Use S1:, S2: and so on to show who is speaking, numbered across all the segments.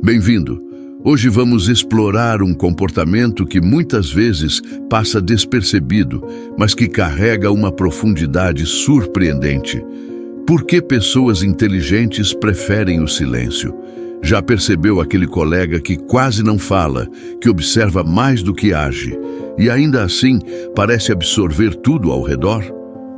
S1: Bem-vindo! Hoje vamos explorar um comportamento que muitas vezes passa despercebido, mas que carrega uma profundidade surpreendente. Por que pessoas inteligentes preferem o silêncio? Já percebeu aquele colega que quase não fala, que observa mais do que age, e ainda assim parece absorver tudo ao redor?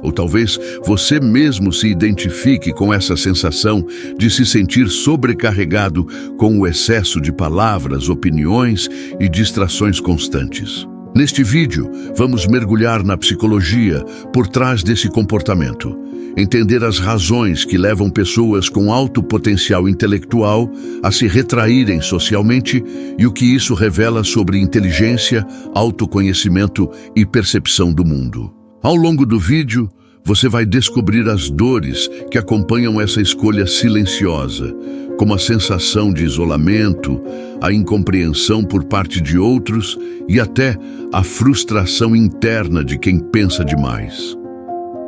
S1: Ou talvez você mesmo se identifique com essa sensação de se sentir sobrecarregado com o excesso de palavras, opiniões e distrações constantes. Neste vídeo, vamos mergulhar na psicologia por trás desse comportamento, entender as razões que levam pessoas com alto potencial intelectual a se retraírem socialmente e o que isso revela sobre inteligência, autoconhecimento e percepção do mundo. Ao longo do vídeo, você vai descobrir as dores que acompanham essa escolha silenciosa, como a sensação de isolamento, a incompreensão por parte de outros e até a frustração interna de quem pensa demais.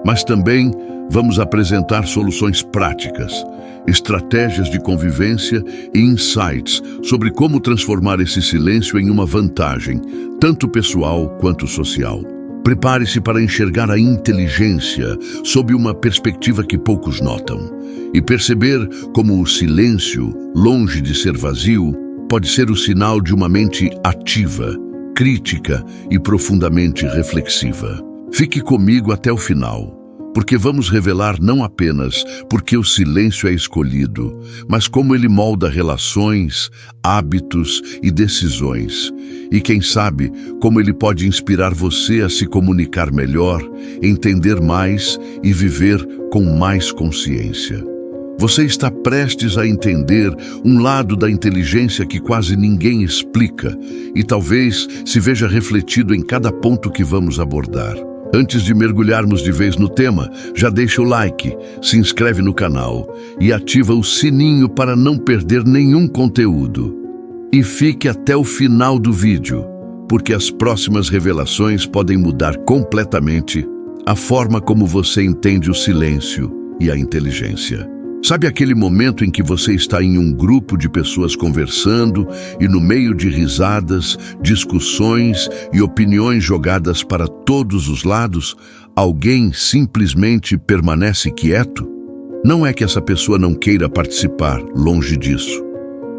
S1: Mas também vamos apresentar soluções práticas, estratégias de convivência e insights sobre como transformar esse silêncio em uma vantagem, tanto pessoal quanto social. Prepare-se para enxergar a inteligência sob uma perspectiva que poucos notam e perceber como o silêncio, longe de ser vazio, pode ser o sinal de uma mente ativa, crítica e profundamente reflexiva. Fique comigo até o final, porque vamos revelar não apenas porque o silêncio é escolhido, mas como ele molda relações, hábitos e decisões. E quem sabe como ele pode inspirar você a se comunicar melhor, entender mais e viver com mais consciência. Você está prestes a entender um lado da inteligência que quase ninguém explica e talvez se veja refletido em cada ponto que vamos abordar. Antes de mergulharmos de vez no tema, já deixa o like, se inscreve no canal e ativa o sininho para não perder nenhum conteúdo. E fique até o final do vídeo, porque as próximas revelações podem mudar completamente a forma como você entende o silêncio e a inteligência. Sabe aquele momento em que você está em um grupo de pessoas conversando e no meio de risadas, discussões e opiniões jogadas para todos os lados, alguém simplesmente permanece quieto? Não é que essa pessoa não queira participar, longe disso.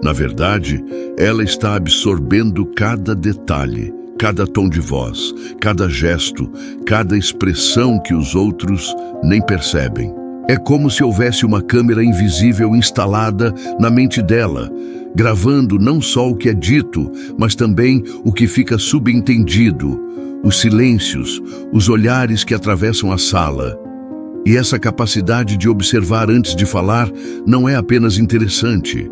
S1: Na verdade, ela está absorvendo cada detalhe, cada tom de voz, cada gesto, cada expressão que os outros nem percebem. É como se houvesse uma câmera invisível instalada na mente dela, gravando não só o que é dito, mas também o que fica subentendido, os silêncios, os olhares que atravessam a sala. E essa capacidade de observar antes de falar não é apenas interessante,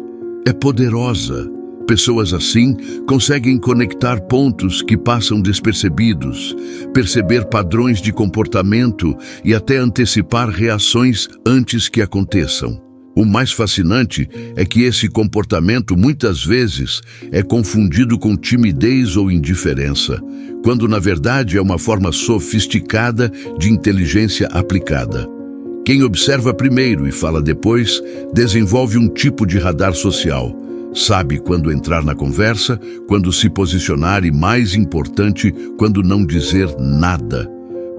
S1: é poderosa. Pessoas assim conseguem conectar pontos que passam despercebidos, perceber padrões de comportamento e até antecipar reações antes que aconteçam. O mais fascinante é que esse comportamento muitas vezes é confundido com timidez ou indiferença, quando na verdade é uma forma sofisticada de inteligência aplicada. Quem observa primeiro e fala depois desenvolve um tipo de radar social. Sabe quando entrar na conversa, quando se posicionar e, mais importante, quando não dizer nada.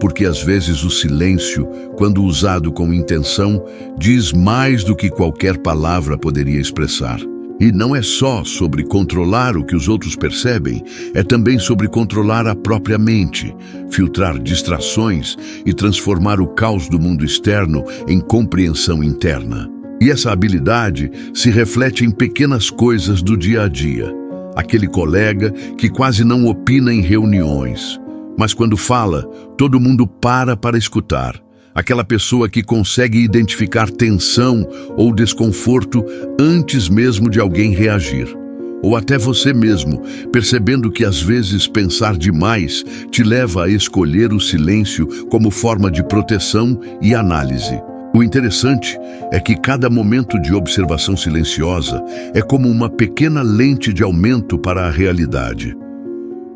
S1: Porque às vezes o silêncio, quando usado com intenção, diz mais do que qualquer palavra poderia expressar. E não é só sobre controlar o que os outros percebem, é também sobre controlar a própria mente, filtrar distrações e transformar o caos do mundo externo em compreensão interna. E essa habilidade se reflete em pequenas coisas do dia a dia. Aquele colega que quase não opina em reuniões, mas quando fala, todo mundo para escutar. Aquela pessoa que consegue identificar tensão ou desconforto antes mesmo de alguém reagir. Ou até você mesmo, percebendo que às vezes pensar demais te leva a escolher o silêncio como forma de proteção e análise. O interessante é que cada momento de observação silenciosa é como uma pequena lente de aumento para a realidade.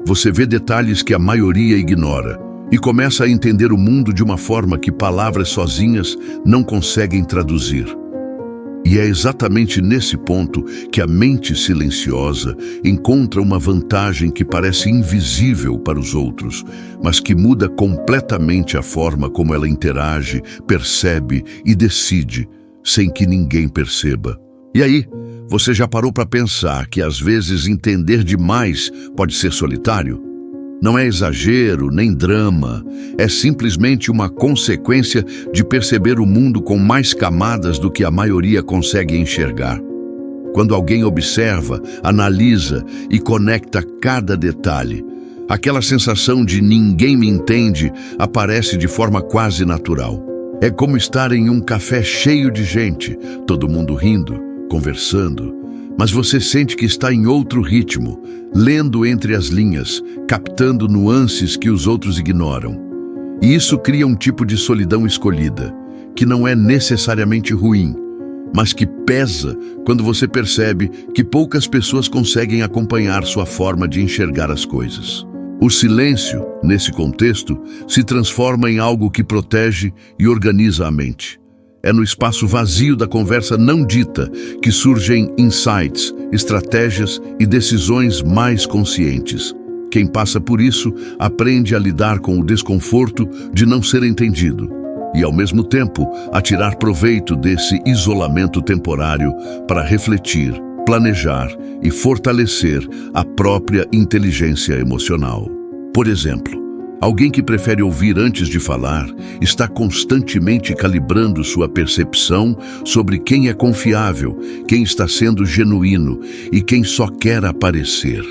S1: Você vê detalhes que a maioria ignora e começa a entender o mundo de uma forma que palavras sozinhas não conseguem traduzir. E é exatamente nesse ponto que a mente silenciosa encontra uma vantagem que parece invisível para os outros, mas que muda completamente a forma como ela interage, percebe e decide, sem que ninguém perceba. E aí, você já parou para pensar que às vezes entender demais pode ser solitário? Não é exagero nem drama, é simplesmente uma consequência de perceber o mundo com mais camadas do que a maioria consegue enxergar. Quando alguém observa, analisa e conecta cada detalhe, aquela sensação de ninguém me entende aparece de forma quase natural. É como estar em um café cheio de gente, todo mundo rindo, conversando, mas você sente que está em outro ritmo, lendo entre as linhas, captando nuances que os outros ignoram. E isso cria um tipo de solidão escolhida, que não é necessariamente ruim, mas que pesa quando você percebe que poucas pessoas conseguem acompanhar sua forma de enxergar as coisas. O silêncio, nesse contexto, se transforma em algo que protege e organiza a mente. É no espaço vazio da conversa não dita que surgem insights, estratégias e decisões mais conscientes. Quem passa por isso aprende a lidar com o desconforto de não ser entendido e, ao mesmo tempo, a tirar proveito desse isolamento temporário para refletir, planejar e fortalecer a própria inteligência emocional. Por exemplo, alguém que prefere ouvir antes de falar está constantemente calibrando sua percepção sobre quem é confiável, quem está sendo genuíno e quem só quer aparecer.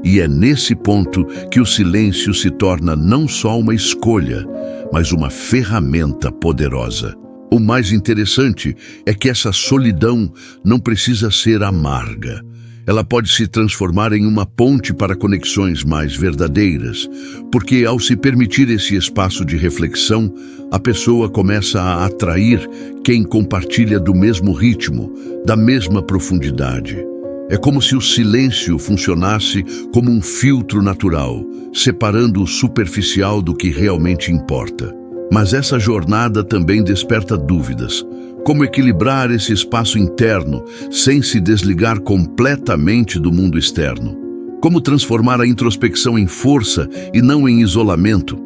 S1: E é nesse ponto que o silêncio se torna não só uma escolha, mas uma ferramenta poderosa. O mais interessante é que essa solidão não precisa ser amarga. Ela pode se transformar em uma ponte para conexões mais verdadeiras, porque ao se permitir esse espaço de reflexão, a pessoa começa a atrair quem compartilha do mesmo ritmo, da mesma profundidade. É como se o silêncio funcionasse como um filtro natural, separando o superficial do que realmente importa. Mas essa jornada também desperta dúvidas. Como equilibrar esse espaço interno sem se desligar completamente do mundo externo? Como transformar a introspecção em força e não em isolamento?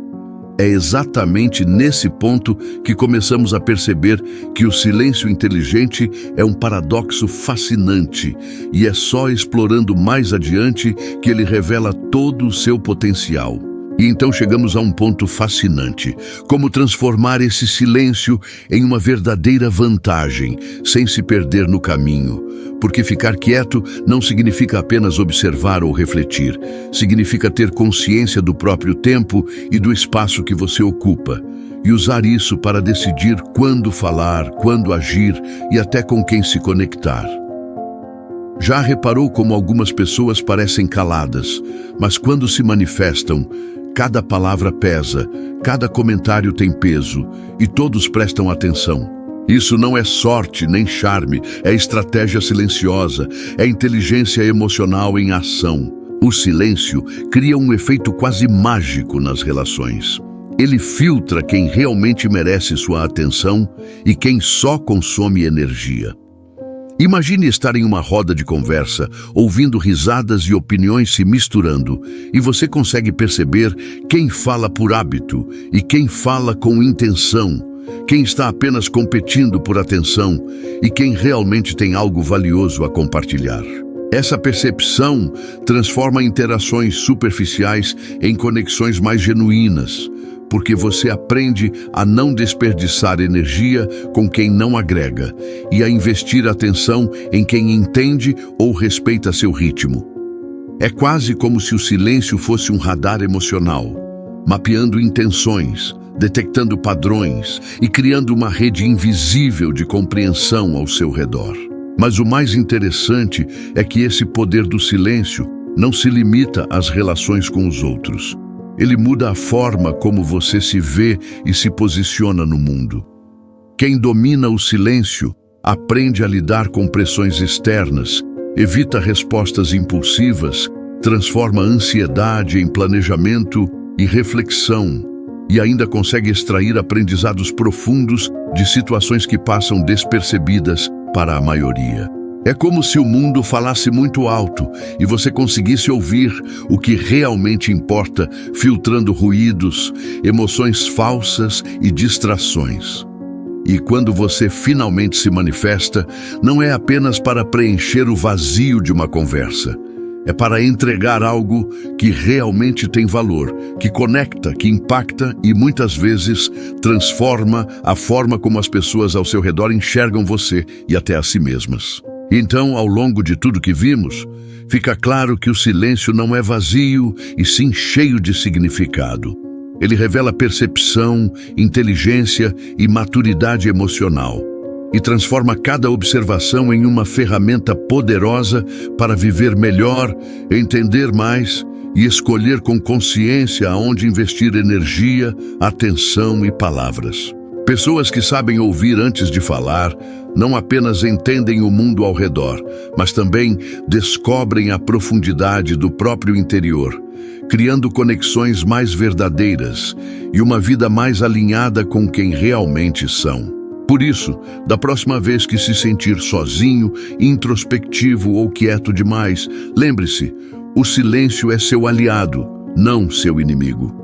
S1: É exatamente nesse ponto que começamos a perceber que o silêncio inteligente é um paradoxo fascinante e é só explorando mais adiante que ele revela todo o seu potencial. E então chegamos a um ponto fascinante: como transformar esse silêncio em uma verdadeira vantagem, sem se perder no caminho. Porque ficar quieto não significa apenas observar ou refletir, significa ter consciência do próprio tempo e do espaço que você ocupa, e usar isso para decidir quando falar, quando agir e até com quem se conectar. Já reparou como algumas pessoas parecem caladas, mas quando se manifestam, cada palavra pesa, cada comentário tem peso e todos prestam atenção. Isso não é sorte nem charme, é estratégia silenciosa, é inteligência emocional em ação. O silêncio cria um efeito quase mágico nas relações. Ele filtra quem realmente merece sua atenção e quem só consome energia. Imagine estar em uma roda de conversa, ouvindo risadas e opiniões se misturando, e você consegue perceber quem fala por hábito e quem fala com intenção, quem está apenas competindo por atenção e quem realmente tem algo valioso a compartilhar. Essa percepção transforma interações superficiais em conexões mais genuínas, porque você aprende a não desperdiçar energia com quem não agrega e a investir atenção em quem entende ou respeita seu ritmo. É quase como se o silêncio fosse um radar emocional, mapeando intenções, detectando padrões e criando uma rede invisível de compreensão ao seu redor. Mas o mais interessante é que esse poder do silêncio não se limita às relações com os outros. Ele muda a forma como você se vê e se posiciona no mundo. Quem domina o silêncio aprende a lidar com pressões externas, evita respostas impulsivas, transforma a ansiedade em planejamento e reflexão, e ainda consegue extrair aprendizados profundos de situações que passam despercebidas para a maioria. É como se o mundo falasse muito alto e você conseguisse ouvir o que realmente importa, filtrando ruídos, emoções falsas e distrações. E quando você finalmente se manifesta, não é apenas para preencher o vazio de uma conversa. É para entregar algo que realmente tem valor, que conecta, que impacta e muitas vezes transforma a forma como as pessoas ao seu redor enxergam você e até a si mesmas. Então, ao longo de tudo que vimos, fica claro que o silêncio não é vazio e sim cheio de significado. Ele revela percepção, inteligência e maturidade emocional, e transforma cada observação em uma ferramenta poderosa para viver melhor, entender mais e escolher com consciência aonde investir energia, atenção e palavras. Pessoas que sabem ouvir antes de falar não apenas entendem o mundo ao redor, mas também descobrem a profundidade do próprio interior, criando conexões mais verdadeiras e uma vida mais alinhada com quem realmente são. Por isso, da próxima vez que se sentir sozinho, introspectivo ou quieto demais, lembre-se, o silêncio é seu aliado, não seu inimigo.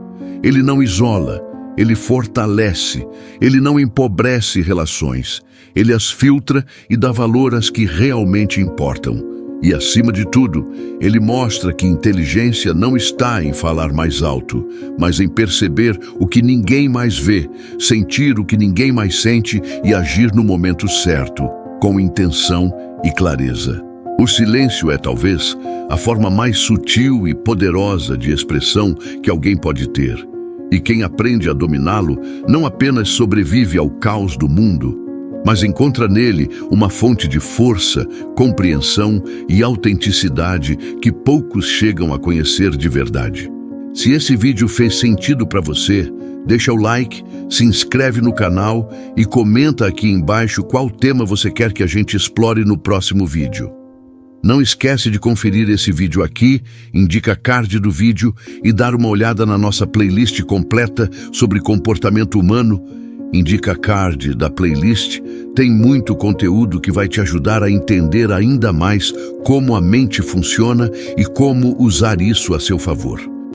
S1: Ele não isola, ele fortalece, ele não empobrece relações, ele as filtra e dá valor às que realmente importam. E, acima de tudo, ele mostra que inteligência não está em falar mais alto, mas em perceber o que ninguém mais vê, sentir o que ninguém mais sente e agir no momento certo, com intenção e clareza. O silêncio é, talvez, a forma mais sutil e poderosa de expressão que alguém pode ter. E quem aprende a dominá-lo não apenas sobrevive ao caos do mundo, mas encontra nele uma fonte de força, compreensão e autenticidade que poucos chegam a conhecer de verdade. Se esse vídeo fez sentido para você, deixa o like, se inscreve no canal e comenta aqui embaixo qual tema você quer que a gente explore no próximo vídeo. Não esquece de conferir esse vídeo aqui, indica card do vídeo e dar uma olhada na nossa playlist completa sobre comportamento humano. Indica card da playlist tem muito conteúdo que vai te ajudar a entender ainda mais como a mente funciona e como usar isso a seu favor.